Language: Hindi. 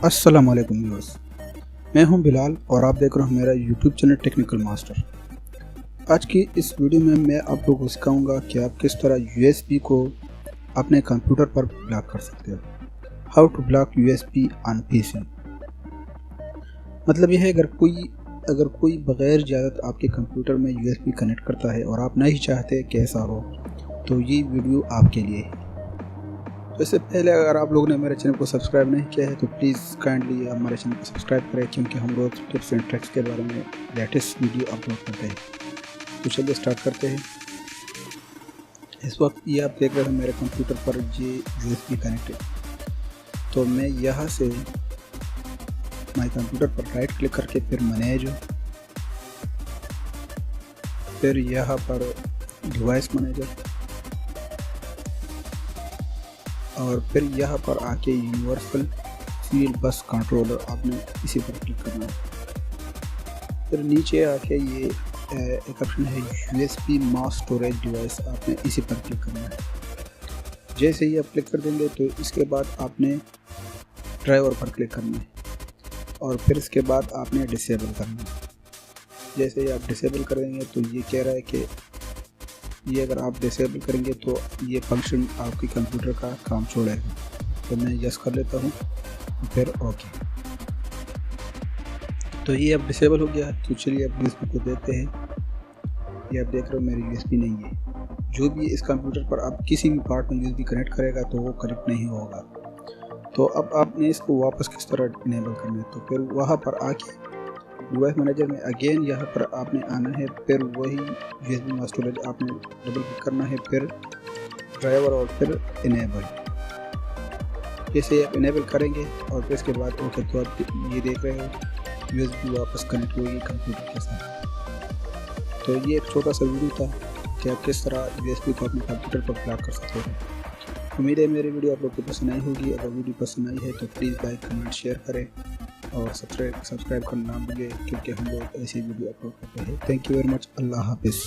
अस्सलामुअलैकुम व्यूअर्स, मैं हूं बिलाल और आप देख रहे हो मेरा यूट्यूब चैनल टेक्निकल मास्टर। आज की इस वीडियो में मैं आप लोगों को सिखाऊंगा कि आप किस तरह यूएसबी को अपने कंप्यूटर पर ब्लॉक कर सकते हो। How to block USB on PC. मतलब यह है अगर कोई बगैर इजाज़त आपके कंप्यूटर में यूएसबी कनेक्ट करता है और आप नहीं चाहते कि ऐसा हो, तो ये वीडियो आपके लिए है। तो इससे पहले अगर आप लोगों ने मेरे चैनल को सब्सक्राइब नहीं किया है तो प्लीज़ काइंडली हमारे चैनल को सब्सक्राइब करें, क्योंकि हम रोज़ टिप्स एंड ट्रिक्स के बारे में लेटेस्ट वीडियो अपलोड करते हैं। तो चलिए स्टार्ट करते हैं। इस वक्त ये आप देख रहे हैं मेरे कंप्यूटर पर ये यूएसबी कनेक्ट है। तो मैं यहाँ से माई कंप्यूटर पर राइट क्लिक करके फिर मैनेज, फिर यहाँ पर डिवाइस मैनेजर और फिर यहाँ पर आके यूनिवर्सल सीरियल बस कंट्रोलर आपने इसी पर क्लिक करना है। फिर नीचे आके ये एक ऑप्शन है यूएसबी मास स्टोरेज डिवाइस, आपने इसी पर क्लिक करना है। जैसे ही आप क्लिक कर देंगे तो इसके बाद आपने ड्राइवर पर क्लिक करना है और फिर इसके बाद आपने डिसेबल करना है। जैसे ही आप डिसेबल करेंगे तो ये कह रहा है कि ये अगर आप डिसेबल करेंगे तो ये फंक्शन आपके कंप्यूटर का काम छोड़ेगा। तो मैं यस कर लेता हूँ, फिर ओके। तो ये अब डिसेबल हो गया। तो चलिए अब यूएसबी को देखते हैं। ये आप देख रहे हो मेरी यूएसबी नहीं है। जो भी इस कंप्यूटर पर आप किसी भी पार्ट में यूएसबी कनेक्ट करेगा तो वो कनेक्ट नहीं होगा। तो अब आपने इसको वापस किस तरह इनेबल करना है, तो फिर वहाँ पर आके डिवाइस मैनेजर में अगेन यहाँ पर आपने आना है, फिर वही यूएसबी मास स्टोरेज आपने डबल क्लिक करना है, फिर ड्राइवर और फिर इनेबल। जैसे आप इनेबल करेंगे और फिर इसके बाद ओके, तो आप ये देख रहे हो यूएसबी वापस कनेक्ट होगी कंप्यूटर के साथ। तो ये एक छोटा सा वीडियो था कि आप किस तरह यूएसबी को अपने कंप्यूटर पर ब्लॉक कर सकते हो। उम्मीद है मेरी वीडियो आप लोग को पसंद आई होगी। अगर वीडियो पसंद आई है तो प्लीज़ लाइक कमेंट शेयर करें और सब्सक्राइब करना ना भूलिए, क्योंकि हम लोग ऐसी वीडियो अपलोड करते हैं। Thank you very much. अल्लाह हाफिज़।